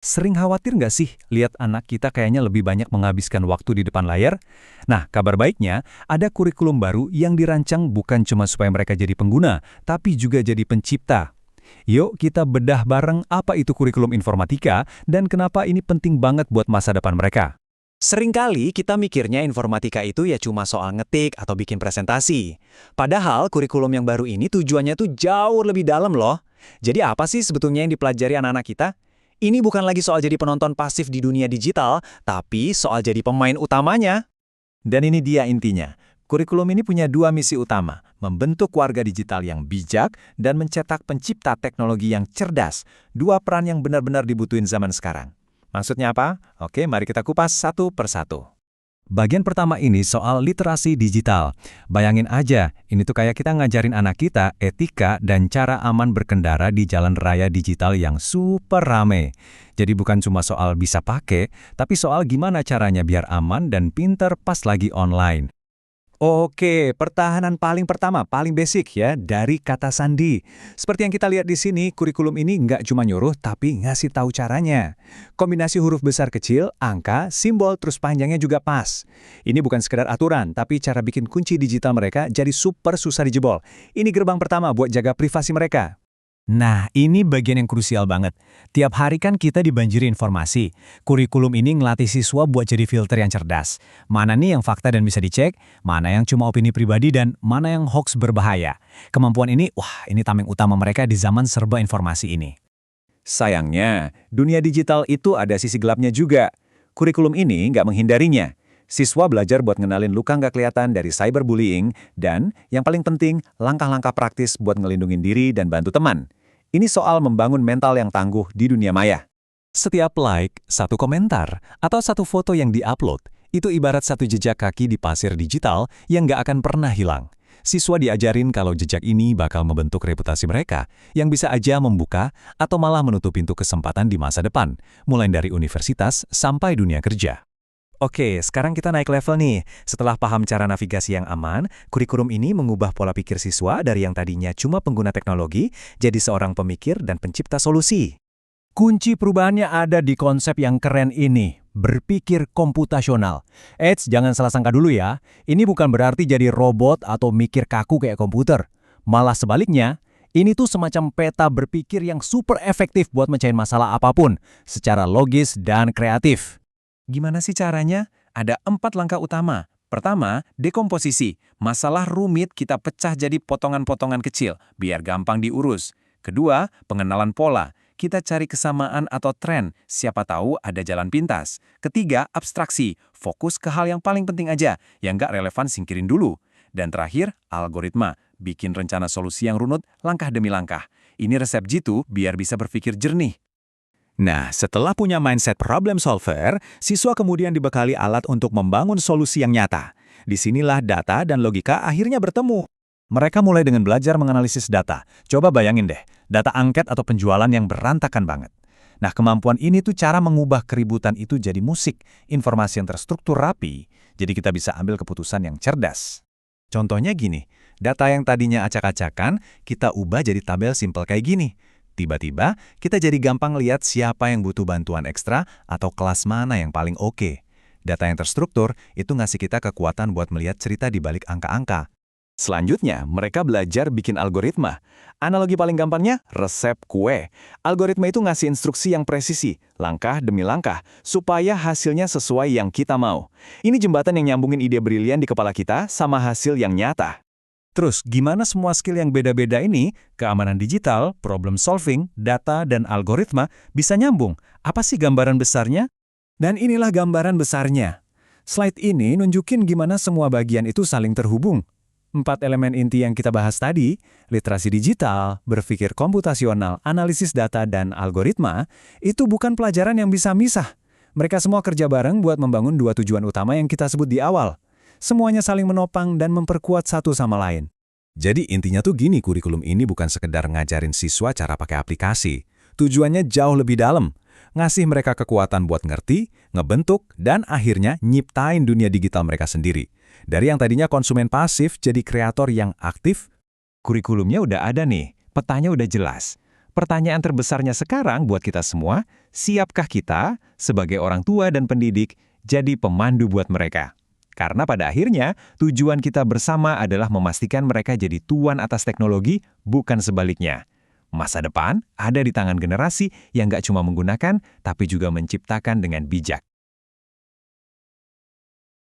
Sering khawatir nggak sih lihat anak kita kayaknya lebih banyak menghabiskan waktu di depan layar? Nah, kabar baiknya, ada kurikulum baru yang dirancang bukan cuma supaya mereka jadi pengguna, tapi juga jadi pencipta. Yuk kita bedah bareng apa itu kurikulum informatika dan kenapa ini penting banget buat masa depan mereka. Seringkali kita mikirnya informatika itu ya cuma soal ngetik atau bikin presentasi. Padahal kurikulum yang baru ini tujuannya tuh jauh lebih dalam loh. Jadi apa sih sebetulnya yang dipelajari anak-anak kita? Ini bukan lagi soal jadi penonton pasif di dunia digital, tapi soal jadi pemain utamanya. Dan ini dia intinya. Kurikulum ini punya dua misi utama, membentuk warga digital yang bijak dan mencetak pencipta teknologi yang cerdas. Dua peran yang benar-benar dibutuhin zaman sekarang. Maksudnya apa? Oke, mari kita kupas satu persatu. Bagian pertama ini soal literasi digital. Bayangin aja, ini tuh kayak kita ngajarin anak kita etika dan cara aman berkendara di jalan raya digital yang super rame. Jadi bukan cuma soal bisa pakai, tapi soal gimana caranya biar aman dan pinter pas lagi online. Oke, pertahanan paling pertama, paling basic ya, dari kata sandi. Seperti yang kita lihat di sini, kurikulum ini nggak cuma nyuruh, tapi ngasih tahu caranya. Kombinasi huruf besar kecil, angka, simbol, terus panjangnya juga pas. Ini bukan sekedar aturan, tapi cara bikin kunci digital mereka jadi super susah dijebol. Ini gerbang pertama buat jaga privasi mereka. Nah, ini bagian yang krusial banget. Tiap hari kan kita dibanjiri informasi. Kurikulum ini ngelatih siswa buat jadi filter yang cerdas. Mana nih yang fakta dan bisa dicek, mana yang cuma opini pribadi dan mana yang hoax berbahaya. Kemampuan ini, ini tameng utama mereka di zaman serba informasi ini. Sayangnya, dunia digital itu ada sisi gelapnya juga. Kurikulum ini nggak menghindarinya. Siswa belajar buat ngenalin luka nggak kelihatan dari cyberbullying, dan yang paling penting, langkah-langkah praktis buat ngelindungin diri dan bantu teman. Ini soal membangun mental yang tangguh di dunia maya. Setiap like, satu komentar, atau satu foto yang diupload, itu ibarat satu jejak kaki di pasir digital yang nggak akan pernah hilang. Siswa diajarin kalau jejak ini bakal membentuk reputasi mereka, yang bisa aja membuka atau malah menutup pintu kesempatan di masa depan, mulai dari universitas sampai dunia kerja. Oke, sekarang kita naik level nih. Setelah paham cara navigasi yang aman, kurikulum ini mengubah pola pikir siswa dari yang tadinya cuma pengguna teknologi, jadi seorang pemikir dan pencipta solusi. Kunci perubahannya ada di konsep yang keren ini, berpikir komputasional. Jangan salah sangka dulu ya, ini bukan berarti jadi robot atau mikir kaku kayak komputer. Malah sebaliknya, ini tuh semacam peta berpikir yang super efektif buat mecahin masalah apapun, secara logis dan kreatif. Gimana sih caranya? Ada 4 langkah utama. Pertama, dekomposisi. Masalah rumit kita pecah jadi potongan-potongan kecil, biar gampang diurus. Kedua, pengenalan pola. Kita cari kesamaan atau tren, siapa tahu ada jalan pintas. Ketiga, abstraksi. Fokus ke hal yang paling penting aja, yang nggak relevan singkirin dulu. Dan terakhir, algoritma. Bikin rencana solusi yang runut, langkah demi langkah. Ini resep jitu biar bisa berpikir jernih. Nah, setelah punya mindset problem solver, siswa kemudian dibekali alat untuk membangun solusi yang nyata. Disinilah data dan logika akhirnya bertemu. Mereka mulai dengan belajar menganalisis data. Coba bayangin deh, data angket atau penjualan yang berantakan banget. Nah, kemampuan ini tuh cara mengubah keributan itu jadi musik, informasi yang terstruktur rapi, jadi kita bisa ambil keputusan yang cerdas. Contohnya gini, data yang tadinya acak-acakan, kita ubah jadi tabel simpel kayak gini. Tiba-tiba, kita jadi gampang lihat siapa yang butuh bantuan ekstra atau kelas mana yang paling oke. Data yang terstruktur itu ngasih kita kekuatan buat melihat cerita di balik angka-angka. Selanjutnya, mereka belajar bikin algoritma. Analogi paling gampangnya, resep kue. Algoritma itu ngasih instruksi yang presisi, langkah demi langkah, supaya hasilnya sesuai yang kita mau. Ini jembatan yang nyambungin ide brilian di kepala kita sama hasil yang nyata. Terus, gimana semua skill yang beda-beda ini, keamanan digital, problem solving, data, dan algoritma, bisa nyambung? Apa sih gambaran besarnya? Dan inilah gambaran besarnya. Slide ini nunjukin gimana semua bagian itu saling terhubung. 4 elemen inti yang kita bahas tadi, literasi digital, berpikir komputasional, analisis data, dan algoritma, itu bukan pelajaran yang bisa misah. Mereka semua kerja bareng buat membangun 2 tujuan utama yang kita sebut di awal. Semuanya saling menopang dan memperkuat satu sama lain. Jadi intinya tuh gini, kurikulum ini bukan sekedar ngajarin siswa cara pakai aplikasi. Tujuannya jauh lebih dalam. Ngasih mereka kekuatan buat ngerti, ngebentuk, dan akhirnya nyiptain dunia digital mereka sendiri. Dari yang tadinya konsumen pasif jadi kreator yang aktif. Kurikulumnya udah ada nih, petanya udah jelas. Pertanyaan terbesarnya sekarang buat kita semua, siapkah kita, sebagai orang tua dan pendidik, jadi pemandu buat mereka? Karena pada akhirnya, tujuan kita bersama adalah memastikan mereka jadi tuan atas teknologi, bukan sebaliknya. Masa depan ada di tangan generasi yang nggak cuma menggunakan, tapi juga menciptakan dengan bijak.